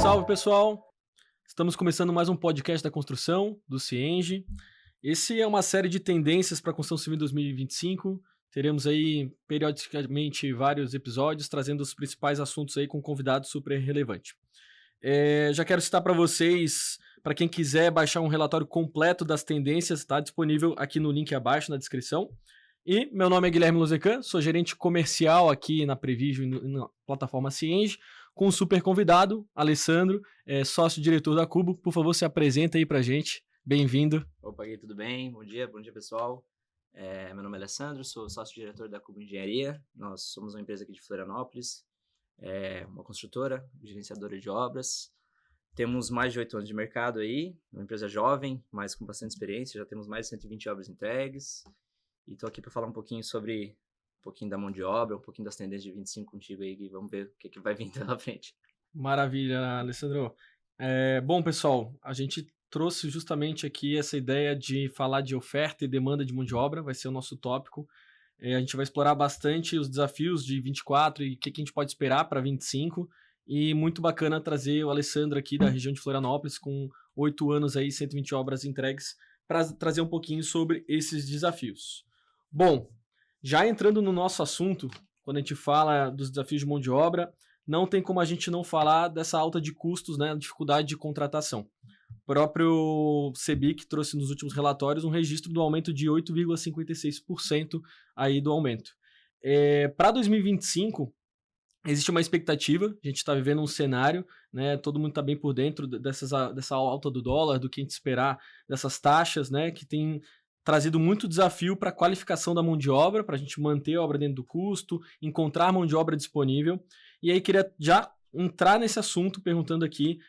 Salve, pessoal! Estamos começando mais um podcast da construção, do Cienge. Esse é uma série de tendências para a construção civil em 2025. Teremos aí, periodicamente, vários episódios, trazendo os principais assuntos aí com convidados super relevantes. Já quero citar para vocês, para quem quiser baixar um relatório completo das tendências, está disponível aqui no link abaixo na descrição. E meu nome é Guilherme Lozecan, sou gerente comercial aqui na Prevision e na plataforma Cienge, com um super convidado, Alessandro, sócio-diretor da Cubo. Por favor, se apresenta aí pra gente. Bem-vindo. Opa, Gui, tudo bem? Bom dia pessoal. Meu nome é Alessandro, sou sócio-diretor da Cubo Engenharia. Nós somos uma empresa aqui de Florianópolis, uma construtora, gerenciadora de obras. Temos mais de 8 anos de mercado aí, uma empresa jovem, mas com bastante experiência. Já temos mais de 120 obras entregues. E estou aqui para falar um pouquinho da mão de obra, um pouquinho das tendências de 25 contigo aí, Gui. Vamos ver o que vai vir pela frente. Maravilha, Alessandro. Bom, pessoal, a gente trouxe justamente aqui essa ideia de falar de oferta e demanda de mão de obra, vai ser o nosso tópico. A gente vai explorar bastante os desafios de 24 e o que a gente pode esperar para 25. E muito bacana trazer o Alessandro aqui da região de Florianópolis, com 8 anos aí, 120 obras entregues, para trazer um pouquinho sobre esses desafios. Bom, já entrando no nosso assunto, quando a gente fala dos desafios de mão de obra, não tem como a gente não falar dessa alta de custos, né, dificuldade de contratação. O próprio CEBIC trouxe nos últimos relatórios um registro do aumento de 8,56% aí do aumento. Para 2025, existe uma expectativa, a gente está vivendo um cenário, né, todo mundo está bem por dentro dessa alta do dólar, do que a gente esperar dessas taxas, né, que tem trazido muito desafio para a qualificação da mão de obra, para a gente manter a obra dentro do custo, encontrar mão de obra disponível. E aí queria já entrar nesse assunto perguntando aqui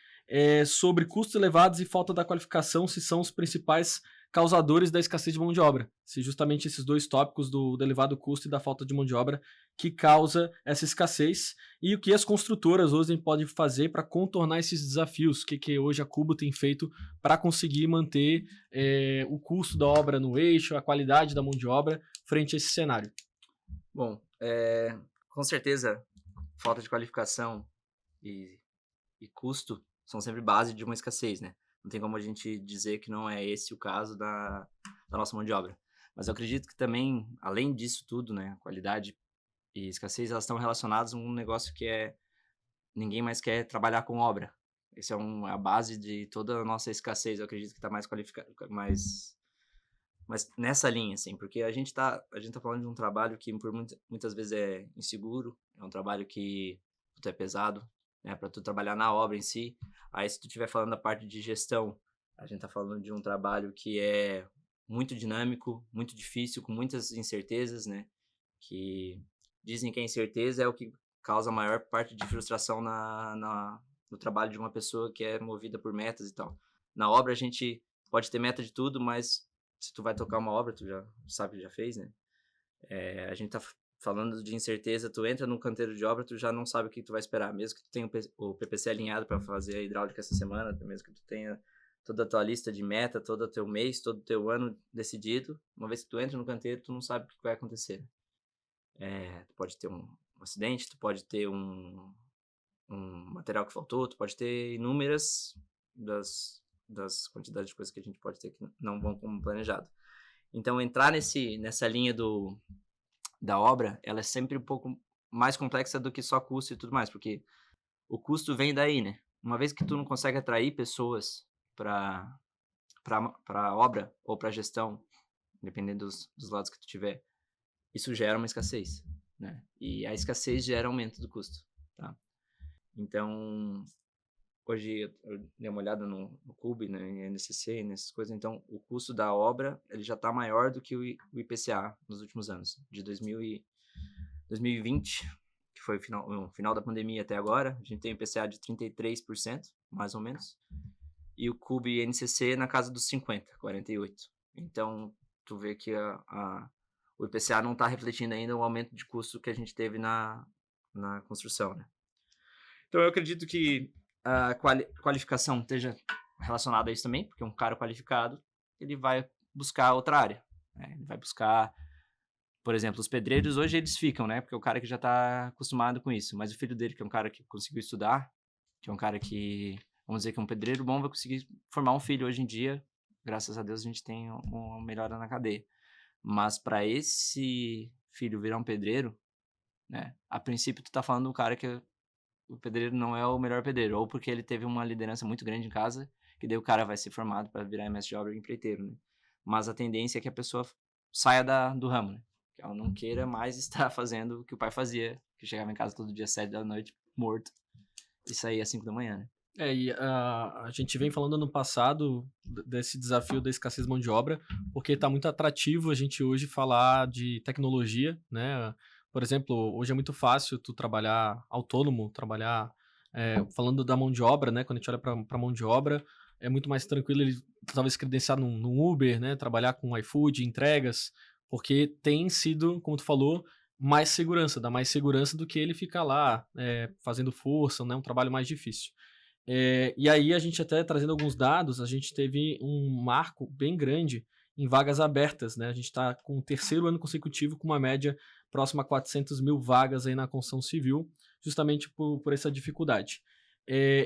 sobre custos elevados e falta da qualificação, se são os principais causadores da escassez de mão de obra. Se justamente esses dois tópicos do elevado custo e da falta de mão de obra que causa essa escassez, e o que as construtoras hoje podem fazer para contornar esses desafios, o que hoje a Cubo tem feito para conseguir manter o custo da obra no eixo, a qualidade da mão de obra frente a esse cenário. Bom, com certeza, falta de qualificação e custo são sempre base de uma escassez, né? Não tem como a gente dizer que não é esse o caso da nossa mão de obra. Mas eu acredito que também, além disso tudo, né, qualidade e escassez, elas estão relacionadas a um negócio que ninguém mais quer trabalhar com obra. Essa é a base de toda a nossa escassez. Eu acredito que está mais qualificado, mas nessa linha, assim, porque a gente tá falando de um trabalho que muitas vezes é inseguro, é um trabalho que é pesado, né, para tu trabalhar na obra em si. Aí, se tu estiver falando da parte de gestão, a gente tá falando de um trabalho que é muito dinâmico, muito difícil, com muitas incertezas, né, que dizem que a incerteza é o que causa a maior parte de frustração no trabalho de uma pessoa que é movida por metas e tal. Na obra, a gente pode ter meta de tudo, mas se tu vai tocar uma obra, tu já sabe que já fez, né, a gente tá falando de incerteza, tu entra num canteiro de obra, tu já não sabe o que tu vai esperar, mesmo que tu tenha o PPC alinhado para fazer a hidráulica essa semana, mesmo que tu tenha toda a tua lista de meta, todo o teu mês, todo o teu ano decidido, uma vez que tu entra no canteiro, tu não sabe o que vai acontecer. Tu pode ter um acidente, tu pode ter um material que faltou, tu pode ter inúmeras das quantidades de coisas que a gente pode ter que não vão como planejado. Então, entrar nessa linha da obra, ela é sempre um pouco mais complexa do que só custo e tudo mais, porque o custo vem daí, né? Uma vez que tu não consegue atrair pessoas para a obra ou para a gestão, dependendo dos lados que tu tiver, isso gera uma escassez, né? E a escassez gera aumento do custo, tá? Então, hoje eu dei uma olhada no CUB, né, em NCC, nessas coisas. Então, o custo da obra ele já está maior do que o IPCA nos últimos anos. De 2020, que foi o final da pandemia até agora, a gente tem o IPCA de 33%, mais ou menos. E o CUB e NCC na casa dos 50%, 48%. Então, tu vê que o IPCA não está refletindo ainda o aumento de custo que a gente teve na construção, né? Então, eu acredito que a qualificação esteja relacionada a isso também, porque um cara qualificado, ele vai buscar outra área, né? Ele vai buscar, por exemplo, os pedreiros hoje eles ficam, né? Porque é o cara que já está acostumado com isso, mas o filho dele, que é um cara que conseguiu estudar, que é um cara que, vamos dizer que um pedreiro bom vai conseguir formar um filho hoje em dia. Graças a Deus a gente tem uma melhora na cadeia. Mas para esse filho virar um pedreiro, né? A princípio tu tá falando do cara que o pedreiro não é o melhor pedreiro, ou porque ele teve uma liderança muito grande em casa, que daí o cara vai ser formado para virar mestre de obra e empreiteiro, né? Mas a tendência é que a pessoa saia do ramo, né? Que ela não queira mais estar fazendo o que o pai fazia, que chegava em casa todo dia às 7 da noite, morto, e saía às 5 da manhã, né? E a gente vem falando no passado desse desafio da escassez de mão de obra, porque está muito atrativo a gente hoje falar de tecnologia, né? Por exemplo, hoje é muito fácil tu trabalhar autônomo, falando da mão de obra, né? Quando a gente olha para a mão de obra, é muito mais tranquilo ele talvez credenciar num Uber, né? Trabalhar com iFood, entregas, porque tem sido, como tu falou, mais segurança, dá mais segurança do que ele ficar lá fazendo força, né? Um trabalho mais difícil. E aí a gente até trazendo alguns dados, a gente teve um marco bem grande em vagas abertas, né? A gente está com o terceiro ano consecutivo com uma média próxima a 400 mil vagas aí na construção civil, justamente por essa dificuldade.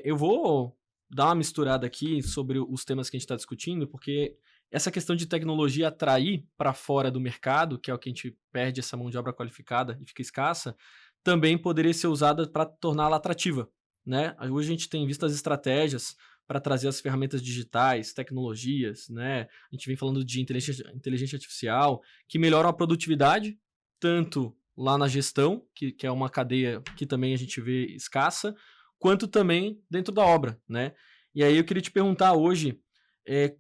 Eu vou dar uma misturada aqui sobre os temas que a gente está discutindo, porque essa questão de tecnologia atrair para fora do mercado, que é o que a gente perde essa mão de obra qualificada e fica escassa, também poderia ser usada para torná-la atrativa, né? Hoje a gente tem visto as estratégias para trazer as ferramentas digitais, tecnologias, né? A gente vem falando de inteligência artificial, que melhoram a produtividade, tanto lá na gestão, que é uma cadeia que também a gente vê escassa, quanto também dentro da obra, né? E aí eu queria te perguntar hoje,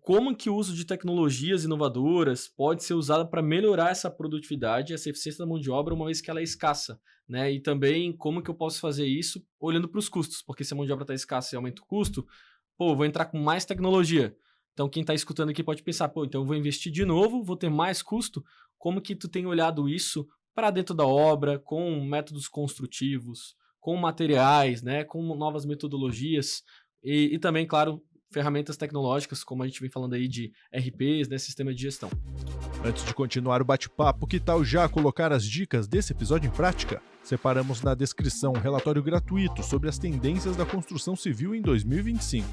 como que o uso de tecnologias inovadoras pode ser usado para melhorar essa produtividade, essa eficiência da mão de obra, uma vez que ela é escassa, né? E também como que eu posso fazer isso olhando para os custos, porque se a mão de obra está escassa e aumenta o custo, pô, vou entrar com mais tecnologia. Então quem está escutando aqui pode pensar, pô, então eu vou investir de novo, vou ter mais custo. Como que tu tem olhado isso para dentro da obra, com métodos construtivos, com materiais, né, com novas metodologias e também, claro, ferramentas tecnológicas, como a gente vem falando aí de RPs, né, sistema de gestão. Antes de continuar o bate-papo, que tal já colocar as dicas desse episódio em prática? Separamos na descrição um relatório gratuito sobre as tendências da construção civil em 2025.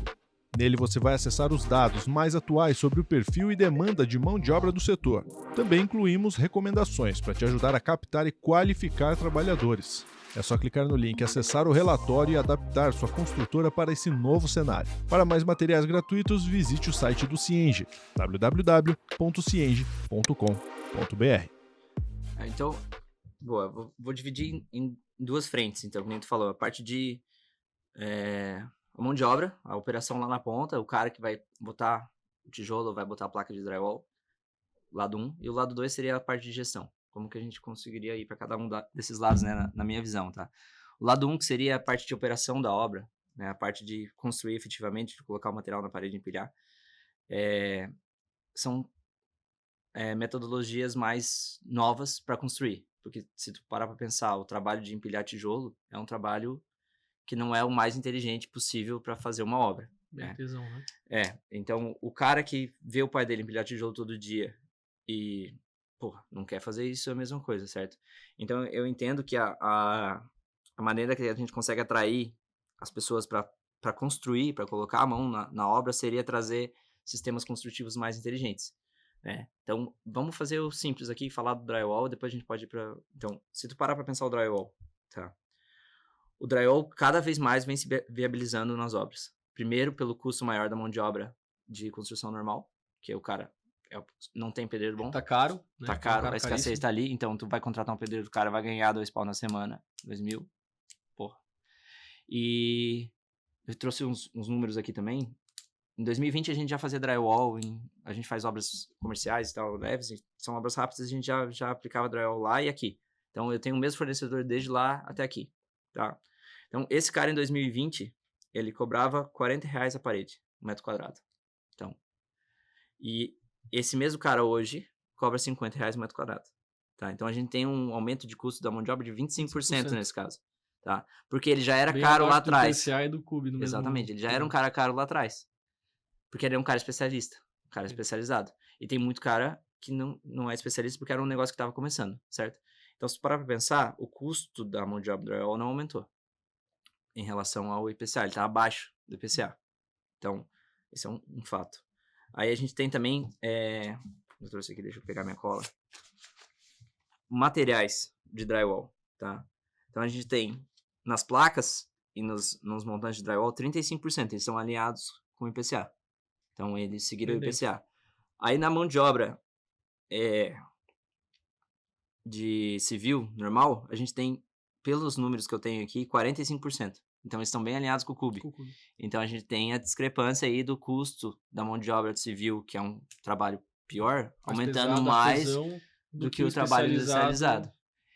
Nele você vai acessar os dados mais atuais sobre o perfil e demanda de mão de obra do setor. Também incluímos recomendações para te ajudar a captar e qualificar trabalhadores. É só clicar no link, acessar o relatório e adaptar sua construtora para esse novo cenário. Para mais materiais gratuitos, visite o site do Cienge, www.cienge.com.br. Então, boa, vou dividir em duas frentes, então, como tu falou, a parte de a mão de obra, a operação lá na ponta, o cara que vai botar o tijolo, vai botar a placa de drywall, lado 1, e o lado 2 seria a parte de gestão. Como que a gente conseguiria ir para cada um desses lados, né, na minha visão, tá? O lado 1, que seria a parte de operação da obra, né, a parte de construir efetivamente, de colocar o material na parede e empilhar, são metodologias mais novas para construir. Porque se tu parar para pensar, o trabalho de empilhar tijolo é um trabalho que não é o mais inteligente possível para fazer uma obra. Bem artesão, né? Então o cara que vê o pai dele empilhar tijolo todo dia e não quer fazer isso é a mesma coisa, certo? Então eu entendo que a maneira que a gente consegue atrair as pessoas para construir, para colocar a mão na obra, seria trazer sistemas construtivos mais inteligentes, né? Então vamos fazer o simples aqui, falar do drywall, depois a gente pode ir para... Então, se tu parar para pensar o drywall, tá? O drywall cada vez mais vem se viabilizando nas obras. Primeiro, pelo custo maior da mão de obra de construção normal, que o cara não tem pedreiro bom. Tá caro, né? Tá caro, a escassez tá ali, então tu vai contratar um pedreiro, o cara vai ganhar 2 pau na semana, 2.000, porra. E eu trouxe uns números aqui também. Em 2020 a gente já fazia drywall, a gente faz obras comerciais e tal, leves, são obras rápidas, a gente já aplicava drywall lá e aqui. Então eu tenho o mesmo fornecedor desde lá até aqui, tá? Então esse cara em 2020, ele cobrava R$40 a parede, 1 metro quadrado. Então, e esse mesmo cara hoje cobra R$50 o metro quadrado, tá? Então a gente tem um aumento de custo da mão de obra de 25% nesse caso, tá? Porque ele já era caro lá atrás. Do PCA e do Cube no Exatamente, mesmo... ele já era um cara caro lá atrás. Porque ele é um cara especialista, um cara especializado. E tem muito cara que não é especialista porque era um negócio que estava começando, certo? Então se tu parar pra pensar, o custo da mão de obra do drywall não aumentou. em relação ao IPCA, ele está abaixo do IPCA. Então, esse é um fato. Aí a gente tem também, eu trouxe aqui, deixa eu pegar minha cola, materiais de drywall, tá? Então a gente tem nas placas e nos montantes de drywall 35%, eles são alinhados com o IPCA. Então eles seguiram o IPCA. Aí na mão de obra de civil normal, a gente tem, pelos números que eu tenho aqui, 45%. Então eles estão bem alinhados com o CUB. Então a gente tem a discrepância aí do custo da mão de obra de civil, que é um trabalho pior, aumentando mais do que o trabalho industrializado.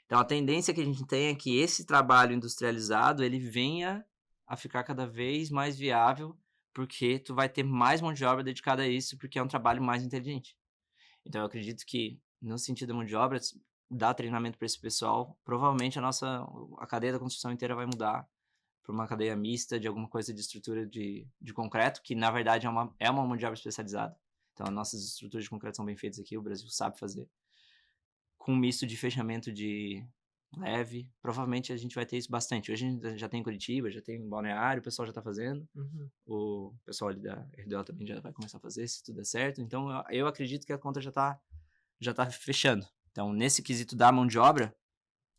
Então a tendência que a gente tem é que esse trabalho industrializado, ele venha a ficar cada vez mais viável, porque tu vai ter mais mão de obra dedicada a isso, porque é um trabalho mais inteligente. Então eu acredito que, no sentido da mão de obra, dar treinamento para esse pessoal, provavelmente a cadeia da construção inteira vai mudar para uma cadeia mista de alguma coisa de estrutura de concreto, que na verdade é uma mão de obra especializada. Então as nossas estruturas de concreto são bem feitas aqui, o Brasil sabe fazer. Com um misto de fechamento de leve, provavelmente a gente vai ter isso bastante. Hoje a gente já tem em Curitiba, já tem em Balneário, o pessoal já está fazendo. O pessoal ali da RDO também já vai começar a fazer, se tudo der certo. Então eu acredito que a conta já tá fechando. Então nesse quesito da mão de obra,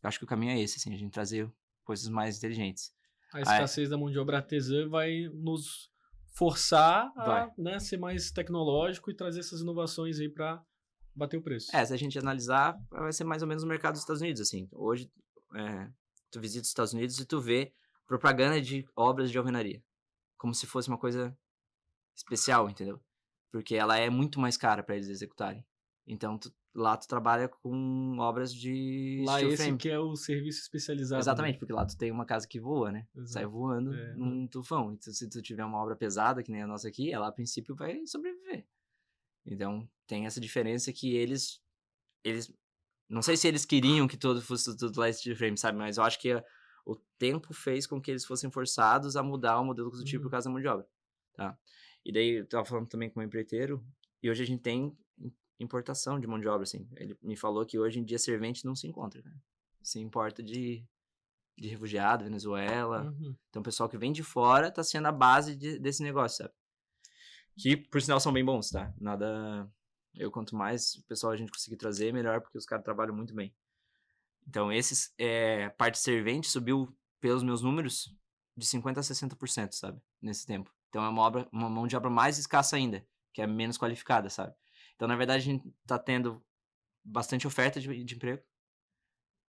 eu acho que o caminho é esse, assim, a gente trazer coisas mais inteligentes. A escassez da mão de obra artesã vai nos forçar a né, ser mais tecnológico e trazer essas inovações aí para bater o preço. Se a gente analisar, vai ser mais ou menos o mercado dos Estados Unidos, assim. Hoje, tu visita os Estados Unidos e tu vê propaganda de obras de alvenaria. Como se fosse uma coisa especial, entendeu? Porque ela é muito mais cara para eles executarem. Então, lá tu trabalha com obras de lá steel esse frame. que é o serviço especializado. Exatamente, né? porque lá tu tem uma casa que voa, né? Exato. Sai voando num tufão. Então, se tu tiver uma obra pesada, que nem a nossa aqui, ela a princípio vai sobreviver. Então, tem essa diferença que eles não sei se eles queriam que fosse tudo lá steel frame, sabe? Mas eu acho que o tempo fez com que eles fossem forçados a mudar o modelo do tipo por causa da mão de obra, tá? E daí, eu tava falando também com um empreiteiro, e hoje a gente tem importação de mão de obra, assim. Ele me falou que hoje em dia servente não se encontra, né? Se importa de refugiado, Venezuela. Então, o pessoal que vem de fora tá sendo a base desse negócio, sabe? Que, por sinal, são bem bons, tá? Quanto mais o pessoal a gente conseguir trazer, melhor, porque os caras trabalham muito bem. Então, parte servente subiu, pelos meus números, de 50% a 60%, sabe? Nesse tempo. Então, é uma mão de obra mais escassa ainda, que é menos qualificada, sabe? Então, na verdade, a gente tá tendo bastante oferta de emprego.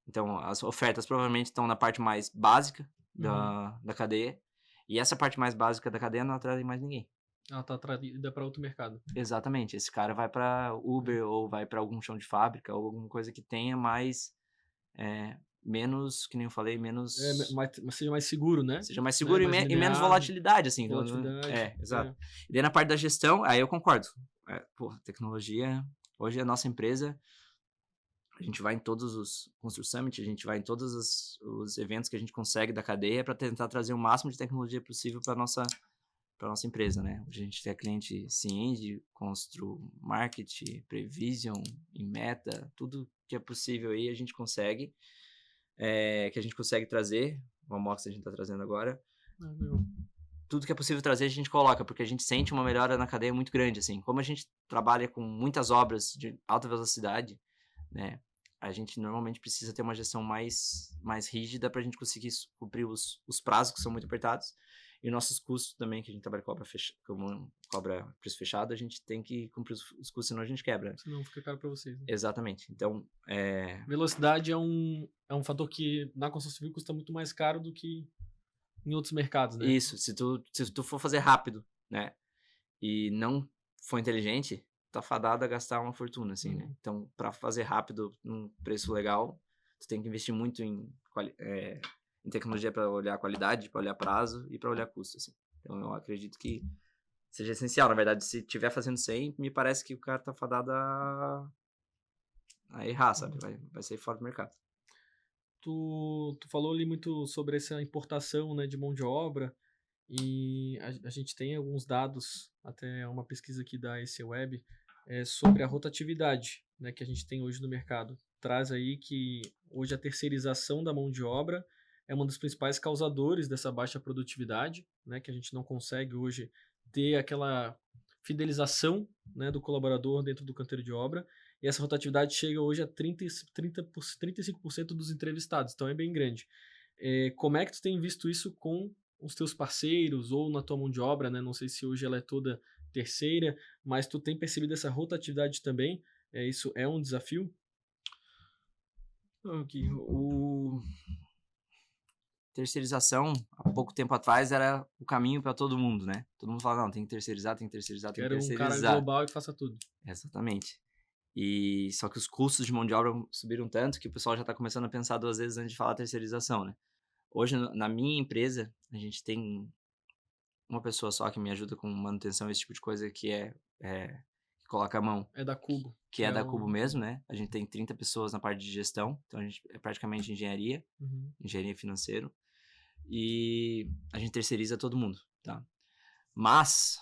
Então, as ofertas provavelmente estão na parte mais básica da cadeia. E essa parte mais básica da cadeia não atrai mais ninguém. Ela tá atraída para outro mercado. Exatamente. Esse cara vai para Uber ou vai para algum chão de fábrica ou alguma coisa que tenha menos, que nem eu falei, menos... seja mais seguro, né? Seja mais seguro e menos volatilidade, assim. Volatilidade. Exato. E daí na parte da gestão, aí eu concordo. Tecnologia... Hoje a nossa empresa, a gente vai em todos os Constru Summit, a gente vai em todos os eventos que a gente consegue da cadeia para tentar trazer o máximo de tecnologia possível para nossa empresa, né? Hoje a gente tem cliente Cienge, Constru Market, Prevision, Inmeta, tudo que é possível aí a gente consegue, que a gente consegue trazer, o amostra que a gente está trazendo agora, tudo que é possível trazer a gente coloca, porque a gente sente uma melhora na cadeia muito grande, assim. Como a gente trabalha com muitas obras de alta velocidade, né? A gente normalmente precisa ter uma gestão mais rígida para a gente conseguir cumprir os prazos que são muito apertados. E nossos custos também, que a gente trabalha como cobra preço fechado, a gente tem que cumprir os custos, senão a gente quebra. Senão fica caro para vocês. Né? Exatamente. Então, velocidade é um fator que na construção civil custa muito mais caro do que em outros mercados, né? Isso. Se tu for fazer rápido, né, e não for inteligente, tá fadado a gastar uma fortuna, assim, né? Então, para fazer rápido, num preço legal, tu tem que investir muito em tecnologia para olhar qualidade, para olhar prazo e para olhar custo, assim. Então, eu acredito que seja essencial. Na verdade, se tiver fazendo 100, me parece que o cara tá fadado a errar, sabe? Vai sair fora do mercado. Tu falou ali muito sobre essa importação, né, de mão de obra, e a gente tem alguns dados, até uma pesquisa aqui da ECWeb, sobre a rotatividade, né, que a gente tem hoje no mercado. Traz aí que hoje a terceirização da mão de obra é um dos principais causadores dessa baixa produtividade, né, que a gente não consegue hoje ter aquela fidelização, né, do colaborador dentro do canteiro de obra, e essa rotatividade chega hoje a 35% dos entrevistados, então é bem grande. Como é que tu tem visto isso com os teus parceiros ou na tua mão de obra, né? Não sei se hoje ela é toda terceira, mas tu tem percebido essa rotatividade também? Isso é um desafio? Terceirização, há pouco tempo atrás, era o caminho para todo mundo, né? Todo mundo fala, não, tem que terceirizar, tem que terceirizar, tem que terceirizar. Quero um cara global que faça tudo. Exatamente. E só que os custos de mão de obra subiram tanto que o pessoal já está começando a pensar 2 vezes antes de falar terceirização, né? Hoje, na minha empresa, a gente tem uma pessoa só que me ajuda com manutenção, esse tipo de coisa, que que coloca a mão. É da Cubo. Que é da Cubo mesmo, né? A gente tem 30 pessoas na parte de gestão, então a gente é praticamente engenharia, engenharia financeira, e a gente terceiriza todo mundo, tá? Mas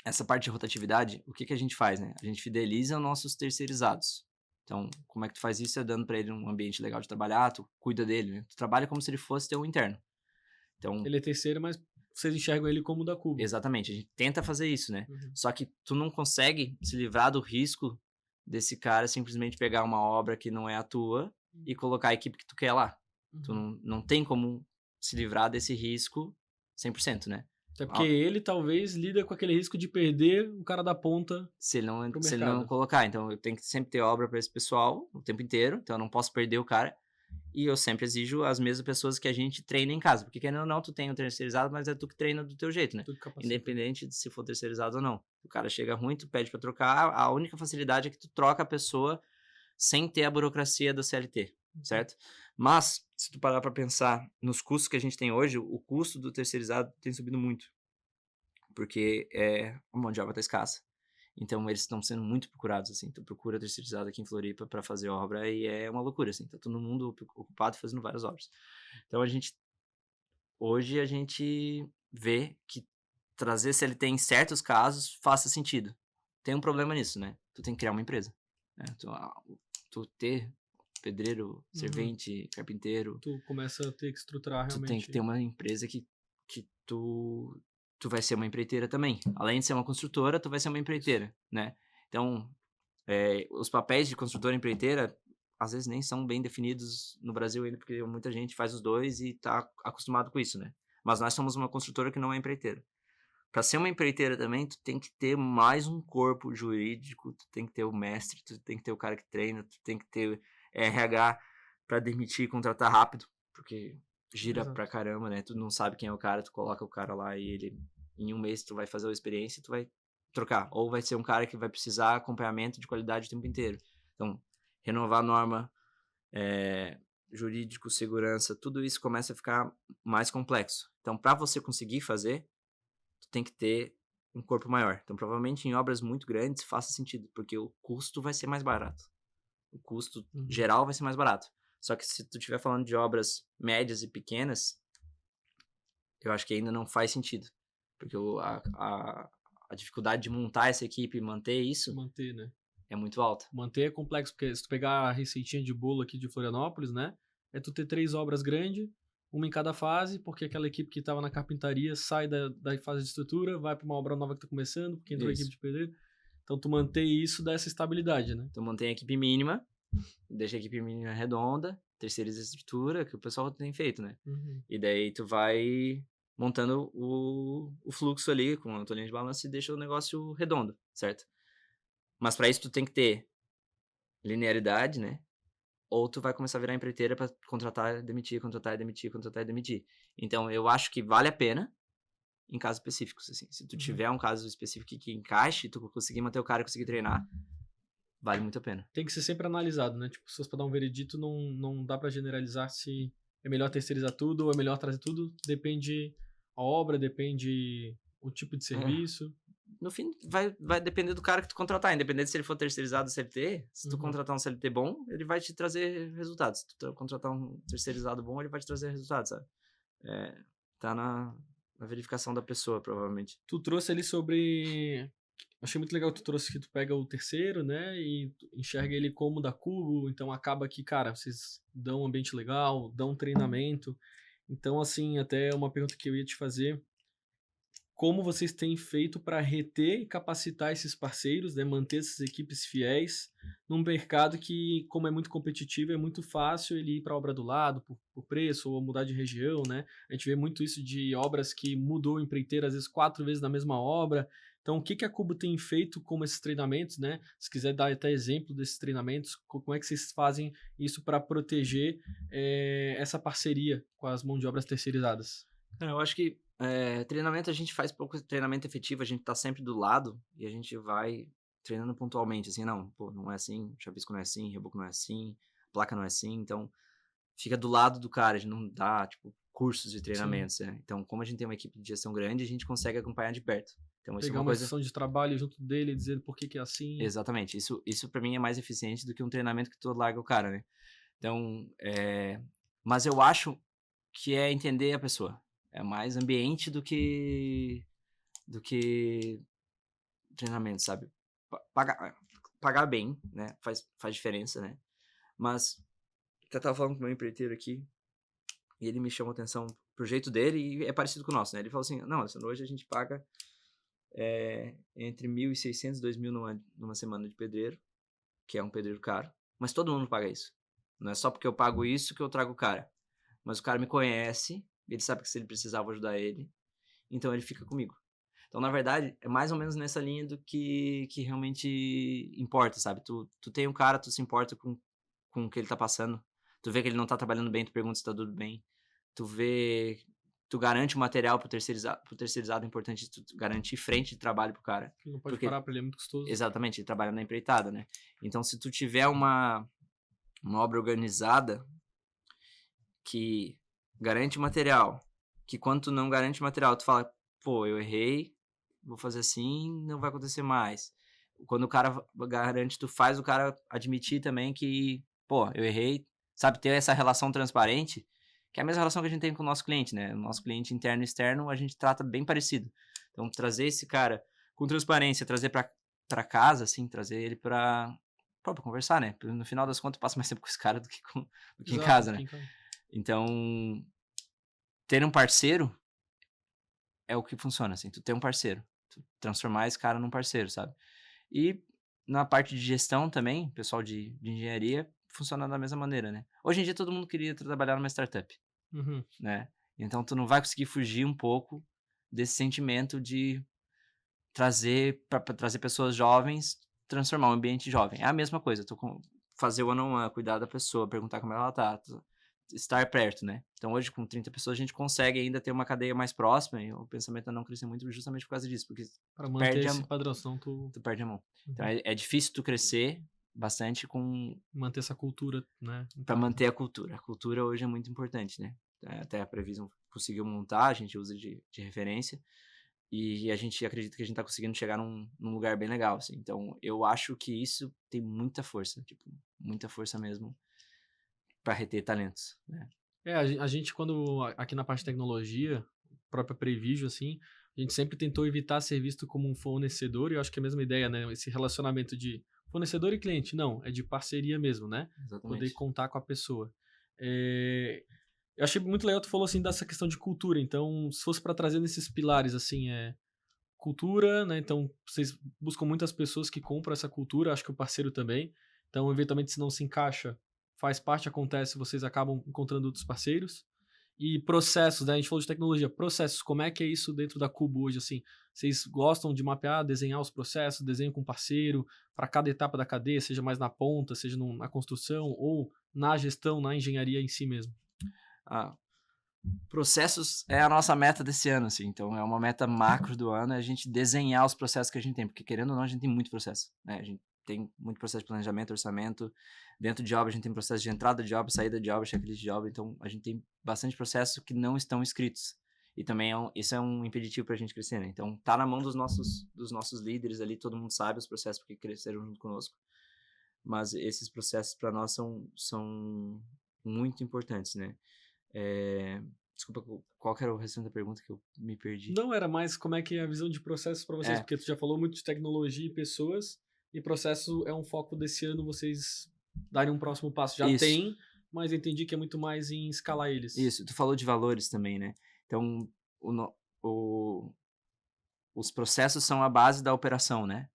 essa parte de rotatividade, o que a gente faz, né? A gente fideliza os nossos terceirizados. Então, como é que tu faz isso? É dando para ele um ambiente legal de trabalhar, tu cuida dele, né? Tu trabalha como se ele fosse teu interno. Então, ele é terceiro, mas vocês enxergam ele como da Cubo. Exatamente, a gente tenta fazer isso, né? Só que tu não consegue se livrar do risco desse cara simplesmente pegar uma obra que não é a tua e colocar a equipe que tu quer lá. Tu não tem como se livrar desse risco 100%, né? Até porque ele talvez lida com aquele risco de perder o cara da ponta se ele não colocar. Então eu tenho que sempre ter obra para esse pessoal o tempo inteiro, então eu não posso perder o cara. E eu sempre exijo as mesmas pessoas que a gente treina em casa. Porque querendo ou não, tu tem um terceirizado, mas é tu que treina do teu jeito, né? Independente de se for terceirizado ou não. O cara chega ruim, tu pede pra trocar. A única facilidade é que tu troca a pessoa sem ter a burocracia do CLT, certo? Mas, se tu parar pra pensar nos custos que a gente tem hoje, o custo do terceirizado tem subido muito. Porque a mão de obra tá escassa. Então, eles estão sendo muito procurados, assim. Tu procura terceirizado aqui em Floripa para fazer obra e é uma loucura, assim. Tá todo mundo ocupado fazendo várias obras. Então, hoje a gente vê que trazer CLT em certos casos faça sentido. Tem um problema nisso, né? Tu tem que criar uma empresa. Né? Tu ter pedreiro, servente, carpinteiro... Tu começa a ter que estruturar realmente. Tu tem que ter uma empresa que tu vai ser uma empreiteira também. Além de ser uma construtora, tu vai ser uma empreiteira, né? Então, os papéis de construtora e empreiteira, às vezes nem são bem definidos no Brasil ainda, porque muita gente faz os dois e tá acostumado com isso, né? Mas nós somos uma construtora que não é empreiteira. Para ser uma empreiteira também, tu tem que ter mais um corpo jurídico, tu tem que ter o mestre, tu tem que ter o cara que treina, tu tem que ter RH para demitir e contratar rápido, porque gira pra caramba, né? Tu não sabe quem é o cara, tu coloca o cara lá e ele... Em um mês tu vai fazer a experiência e tu vai trocar. Ou vai ser um cara que vai precisar acompanhamento de qualidade o tempo inteiro. Então, renovar a norma, jurídico, segurança, tudo isso começa a ficar mais complexo. Então, para você conseguir fazer, tu tem que ter um corpo maior. Então, provavelmente em obras muito grandes faça sentido, porque o custo vai ser mais barato. O custo geral vai ser mais barato. Só que se tu estiver falando de obras médias e pequenas, eu acho que ainda não faz sentido. Porque a dificuldade de montar essa equipe e manter isso... Manter, né? É muito alta. Manter é complexo, porque se tu pegar a receitinha de bolo aqui de Florianópolis, né? É tu ter 3 obras grandes, uma em cada fase, porque aquela equipe que estava na carpintaria sai da fase de estrutura, vai para uma obra nova que tá começando, porque entrou a equipe de pedreiro. Então tu manter isso dá essa estabilidade, né? Então mantém a equipe mínima, deixa a equipe mínima redonda, terceiriza a estrutura, que o pessoal tem feito, né? E daí tu vai... montando o fluxo ali com a tua linha de balanço e deixa o negócio redondo, certo? Mas para isso tu tem que ter linearidade, né? Ou tu vai começar a virar empreiteira para contratar, demitir, contratar e demitir, contratar e demitir. Então eu acho que vale a pena em casos específicos, assim. Se tu tiver um caso específico que encaixe, tu conseguir manter o cara e conseguir treinar, vale muito a pena. Tem que ser sempre analisado, né? Tipo, se fosse pra dar um veredito, não dá pra generalizar se é melhor terceirizar tudo ou é melhor trazer tudo. Depende a obra, depende o tipo de serviço. No fim, vai depender do cara que tu contratar. Independente se ele for terceirizado ou CLT, se tu contratar um CLT bom, ele vai te trazer resultados. Se tu contratar um terceirizado bom, ele vai te trazer resultados, sabe? Tá na verificação da pessoa, provavelmente. Tu trouxe ali sobre achei muito legal que tu trouxe que tu pega o terceiro, né, e enxerga ele como da Cubo, então acaba que, cara, vocês dão um ambiente legal, dão um treinamento. Então, assim, até uma pergunta que eu ia te fazer, como vocês têm feito para reter e capacitar esses parceiros, né, manter essas equipes fiéis num mercado que, como é muito competitivo, é muito fácil ele ir para a obra do lado por preço ou mudar de região, né? A gente vê muito isso de obras que mudou o empreiteiro às vezes 4 vezes na mesma obra. Então, o que que a Cubo tem feito como esses treinamentos, né? Se quiser dar até exemplo desses treinamentos, como é que vocês fazem isso para proteger essa parceria com as mãos de obras terceirizadas? Eu acho que treinamento, a gente faz pouco treinamento efetivo, a gente tá sempre do lado e a gente vai treinando pontualmente, assim, não, pô, não é assim, chapisco não é assim, reboco não é assim, placa não é assim, então fica do lado do cara, a gente não dá, tipo, cursos de Sim. treinamentos, né? Então, como a gente tem uma equipe de gestão grande, a gente consegue acompanhar de perto. Então, isso é Pegar uma uma coisa... sessão de trabalho junto dele e dizer por que que é assim. Exatamente, isso para mim é mais eficiente do que um treinamento que tu larga o cara, né? Então, mas eu acho que é entender a pessoa. É mais ambiente do que treinamento, sabe? Pagar bem, né? Faz diferença, né? Mas eu tava falando com o meu empreiteiro aqui e ele me chamou a atenção pro jeito dele e é parecido com o nosso, né? Ele falou assim, não, hoje a gente paga entre 1.600 e 2.000 numa semana de pedreiro, que é um pedreiro caro, mas todo mundo paga isso. Não é só porque eu pago isso que eu trago o cara. Mas o cara me conhece, ele sabe que se ele precisar eu vou ajudar ele, então ele fica comigo. Então, na verdade, é mais ou menos nessa linha do que realmente importa, sabe? Tu tem um cara, tu se importa com o que ele tá passando, tu vê que ele não tá trabalhando bem, tu pergunta se tá tudo bem, tu garante o material pro terceirizado é importante, tu garantir frente de trabalho pro cara. Que não pode parar pra ele, é muito custoso. Exatamente, ele trabalha na empreitada, né? Então, se tu tiver uma obra organizada que garante material, que quando tu não garante material, tu fala, pô, eu errei, vou fazer assim, não vai acontecer mais. Quando o cara garante, tu faz o cara admitir também que, pô, eu errei, sabe, ter essa relação transparente, que é a mesma relação que a gente tem com o nosso cliente, né? O nosso cliente interno e externo, a gente trata bem parecido. Então, trazer esse cara com transparência, trazer pra casa, assim, trazer ele pra conversar, né? Porque no final das contas, eu passo mais tempo com esse cara do que em casa, né? Então, ter um parceiro é o que funciona, assim. Tu ter um parceiro. Tu transformar esse cara num parceiro, sabe? E na parte de gestão também, pessoal de engenharia, funciona da mesma maneira, né? Hoje em dia todo mundo queria trabalhar numa startup, né? Então tu não vai conseguir fugir um pouco desse sentimento de trazer pessoas jovens, transformar um ambiente jovem. É a mesma coisa, fazer o one-on-one, cuidar da pessoa, perguntar como ela tá, estar perto, né? Então hoje com 30 pessoas a gente consegue ainda ter uma cadeia mais próxima e o pensamento não crescer muito justamente por causa disso, porque para manter esse padrão, senão tu perde a mão. Então é difícil tu crescer bastante com manter essa cultura, né? Para manter a cultura. A cultura hoje é muito importante, né? Até a Previsão conseguiu montar, a gente usa de referência e a gente acredita que a gente tá conseguindo chegar num lugar bem legal, assim. Então eu acho que isso tem muita força, tipo, muita força mesmo para reter talentos, né? A gente quando aqui na parte de tecnologia, própria Prevision, assim, a gente sempre tentou evitar ser visto como um fornecedor, e eu acho que é a mesma ideia, né? Esse relacionamento de fornecedor e cliente, não, é de parceria mesmo, né? Exatamente. Poder contar com a pessoa. Eu achei muito legal, tu falou assim dessa questão de cultura, então se fosse para trazer nesses pilares, assim, cultura, né? Então vocês buscam muitas pessoas que compram essa cultura, acho que o parceiro também, então eventualmente se não se encaixa, faz parte, acontece, vocês acabam encontrando outros parceiros. E processos, né? A gente falou de tecnologia, processos, como é que é isso dentro da Cubo hoje, assim? Vocês gostam de mapear, desenhar os processos, desenho com parceiro, para cada etapa da cadeia, seja mais na ponta, seja na construção, ou na gestão, na engenharia em si mesmo? Processos é a nossa meta desse ano, assim, então é uma meta macro do ano, é a gente desenhar os processos que a gente tem, porque querendo ou não, a gente tem muito processo, né? A gente tem muito processo de planejamento, orçamento, dentro de obra a gente tem processo de entrada de obra, saída de obra, checklist de obra, então a gente tem bastante processo que não estão escritos, e também isso é um impeditivo pra gente crescer, né? Então tá na mão dos nossos líderes ali, todo mundo sabe os processos porque cresceram junto conosco, mas esses processos para nós são muito importantes, né? Desculpa, qual que era o restante da pergunta que eu me perdi? Não, era mais como é que é a visão de processos para vocês, porque tu já falou muito de tecnologia e pessoas, e processo é um foco desse ano vocês darem um próximo passo. Já tem, mas eu entendi que é muito mais em escalar eles. Isso, tu falou de valores também, né? Então, os processos são a base da operação, né?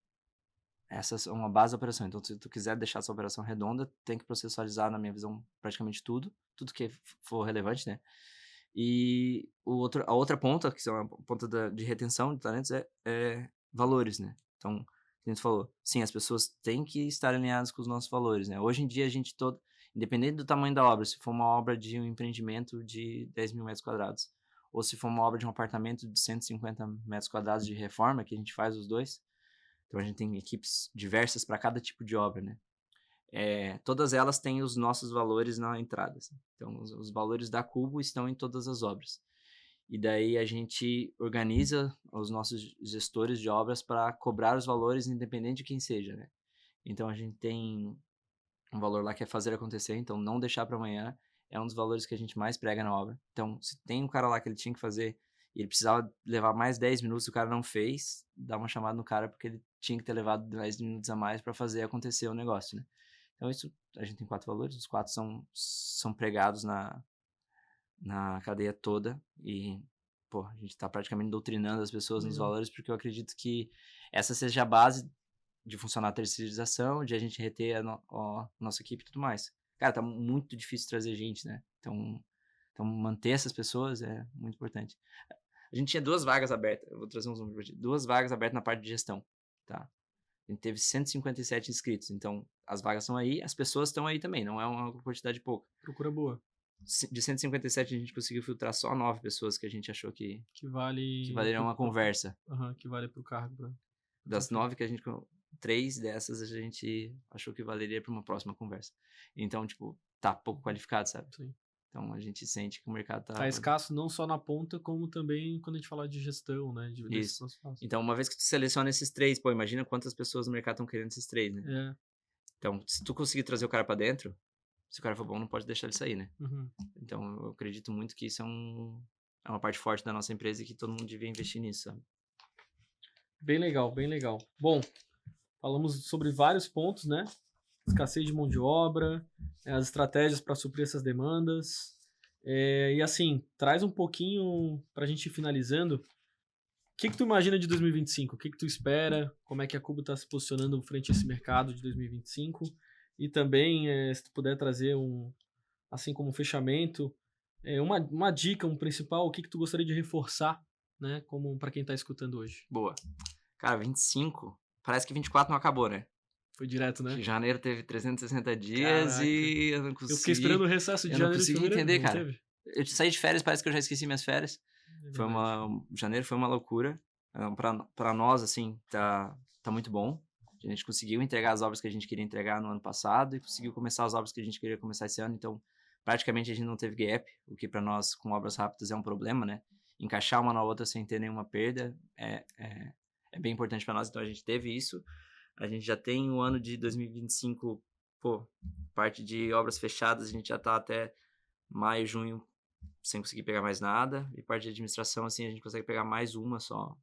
Essas são a base da operação. Então, se tu quiser deixar essa operação redonda, tem que processualizar, na minha visão, praticamente tudo que for relevante, né? E a outra ponta, que é a ponta de retenção de talentos, é valores, né? Então, como a gente falou, sim, as pessoas têm que estar alinhadas com os nossos valores, né? Hoje em dia, independente do tamanho da obra, se for uma obra de um empreendimento de 10 mil metros quadrados, ou se for uma obra de um apartamento de 150 metros quadrados de reforma, que a gente faz os dois, então a gente tem equipes diversas para cada tipo de obra, né? Todas elas têm os nossos valores na entrada. Assim. Então, os valores da Cubo estão em todas as obras. E daí a gente organiza os nossos gestores de obras para cobrar os valores independente de quem seja, né? Então, a gente tem um valor lá que é fazer acontecer, então não deixar para amanhã é um dos valores que a gente mais prega na obra. Então, se tem um cara lá que ele tinha que fazer e ele precisava levar mais 10 minutos e o cara não fez, dá uma chamada no cara porque ele tinha que ter levado 10 minutos a mais para fazer acontecer o negócio, né? Então, isso, a gente tem 4 valores, os 4 são pregados na cadeia toda e, pô, a gente tá praticamente doutrinando as pessoas nos valores porque eu acredito que essa seja a base de funcionar a terceirização, de a gente reter a nossa equipe e tudo mais. Cara, tá muito difícil trazer gente, né? Então manter essas pessoas é muito importante. A gente tinha 2 vagas abertas, eu vou trazer uns números pra ti, 2 vagas abertas na parte de gestão, tá? A gente teve 157 inscritos, então as vagas estão aí, as pessoas estão aí também, não é uma quantidade pouca. Procura boa. De 157 a gente conseguiu filtrar só 9 pessoas que a gente achou que valeriam uma conversa. Que vale pro cargo. Das 9 que a gente... 3 dessas a gente achou que valeria para uma próxima conversa. Então, tipo, tá pouco qualificado, sabe? Sim. Então, a gente sente que o mercado tá escasso não só na ponta, como também quando a gente fala de gestão, né? Isso. Então, uma vez que tu seleciona esses 3, pô, imagina quantas pessoas no mercado estão querendo esses 3, né? Então, se tu conseguir trazer o cara para dentro, se o cara for bom, não pode deixar ele sair, né? Então, eu acredito muito que isso é uma parte forte da nossa empresa e que todo mundo devia investir nisso, sabe? Bem legal, bem legal. Bom, falamos sobre vários pontos, né? Escassez de mão de obra, as estratégias para suprir essas demandas. E assim, traz um pouquinho para a gente ir finalizando. O que tu imagina de 2025? O que tu espera? Como é que a Cubo está se posicionando frente a esse mercado de 2025? E também, se tu puder trazer assim como um fechamento, uma dica, um principal, o que tu gostaria de reforçar, né? Como para quem está escutando hoje. Boa. Cara, 25... Parece que 24 não acabou, né? Foi direto, né? Janeiro teve 360 dias. Caraca. E eu não consegui... Eu fiquei esperando o recesso de janeiro. Eu não consegui entender, cara. Eu saí de férias, parece que eu já esqueci minhas férias. Janeiro foi uma loucura. Pra nós, assim, tá muito bom. A gente conseguiu entregar as obras que a gente queria entregar no ano passado e conseguiu começar as obras que a gente queria começar esse ano. Então, praticamente a gente não teve gap, o que pra nós, com obras rápidas, é um problema, né? Encaixar uma na outra sem ter nenhuma perda é bem importante para nós, então a gente teve isso. A gente já tem o ano de 2025, parte de obras fechadas, a gente já tá até maio, junho, sem conseguir pegar mais nada. E parte de administração, assim, a gente consegue pegar mais uma só,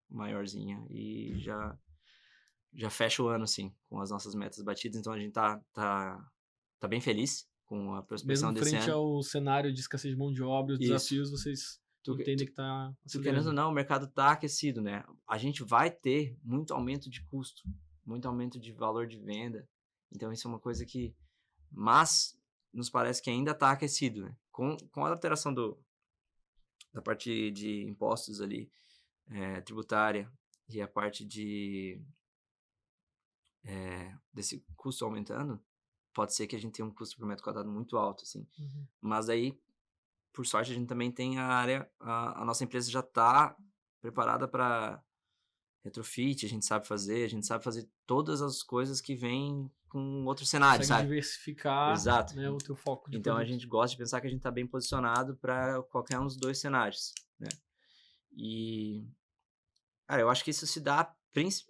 maiorzinha. E já fecha o ano, assim, com as nossas metas batidas. Então a gente tá bem feliz com a prospecção desse ano. Mesmo frente ao cenário de escassez de mão de obra, os desafios, vocês... entende que tá... Querendo ou não, o mercado tá aquecido, né? A gente vai ter muito aumento de custo, muito aumento de valor de venda. Então, isso é uma coisa que... Mas, nos parece que ainda tá aquecido, né? Com a alteração da parte de impostos ali, tributária, e a parte desse custo aumentando, pode ser que a gente tenha um custo por metro quadrado muito alto, assim. Mas aí, por sorte, a gente também tem a nossa empresa já está preparada para retrofit, a gente sabe fazer todas as coisas que vêm com outro cenário, sabe? Diversificar. Exato. Né, o teu foco de então, produto. A gente gosta de pensar que a gente está bem posicionado para qualquer um dos 2 cenários, né? E, cara, eu acho que isso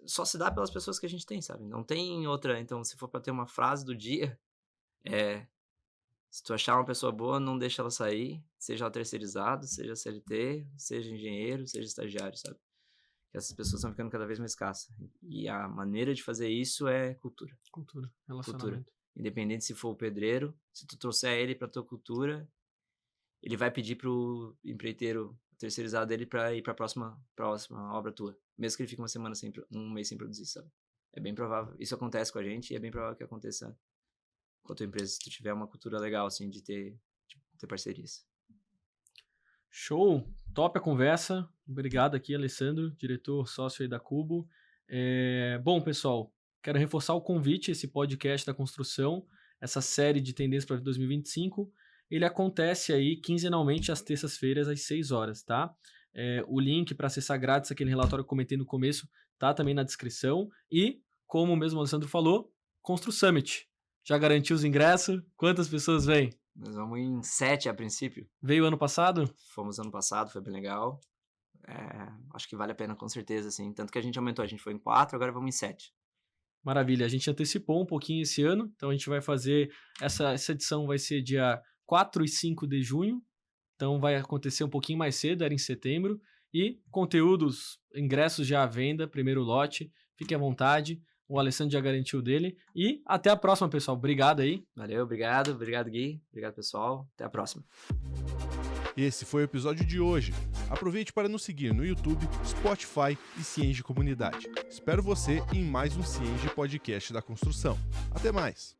só se dá pelas pessoas que a gente tem, sabe? Não tem outra. Então, se for para ter uma frase do dia, Se tu achar uma pessoa boa, não deixa ela sair, seja ela terceirizado, seja CLT, seja engenheiro, seja estagiário, sabe? Que essas pessoas estão ficando cada vez mais escassas. E a maneira de fazer isso é cultura. Cultura, relacionamento. Independente se for o pedreiro, se tu trouxer ele pra tua cultura, ele vai pedir pro empreiteiro terceirizado dele pra ir pra próxima obra tua. Mesmo que ele fique um mês sem produzir, sabe? É bem provável. Isso acontece com a gente e é bem provável que aconteça com a tua empresa, se tu tiver uma cultura legal, assim, de ter parcerias. Show! Top a conversa. Obrigado aqui, Alessandro, diretor sócio aí da Cubo. Bom, pessoal, quero reforçar o convite, esse podcast da construção, essa série de tendências para 2025. Ele acontece aí quinzenalmente às terças-feiras, às 6 horas, tá? O link para acessar grátis aquele relatório que eu comentei no começo tá também na descrição. E, como mesmo o Alessandro falou, Constru Summit. Já garantiu os ingressos? Quantas pessoas vêm? Nós vamos em 7 a princípio. Veio ano passado? Fomos ano passado, foi bem legal. Acho que vale a pena com certeza, assim. Tanto que a gente aumentou, a gente foi em 4, agora vamos em 7. Maravilha, a gente antecipou um pouquinho esse ano, então a gente vai fazer, essa edição vai ser dia 4 e 5 de junho, então vai acontecer um pouquinho mais cedo, era em setembro, e conteúdos, ingressos já à venda, primeiro lote, fique à vontade, o Alessandro já garantiu dele, e até a próxima, pessoal, obrigado aí. Valeu, obrigado Gui, obrigado pessoal, até a próxima. Esse foi o episódio de hoje. Aproveite para nos seguir no YouTube, Spotify e Cienge Comunidade. Espero você em mais um Cienge Podcast da Construção. Até mais!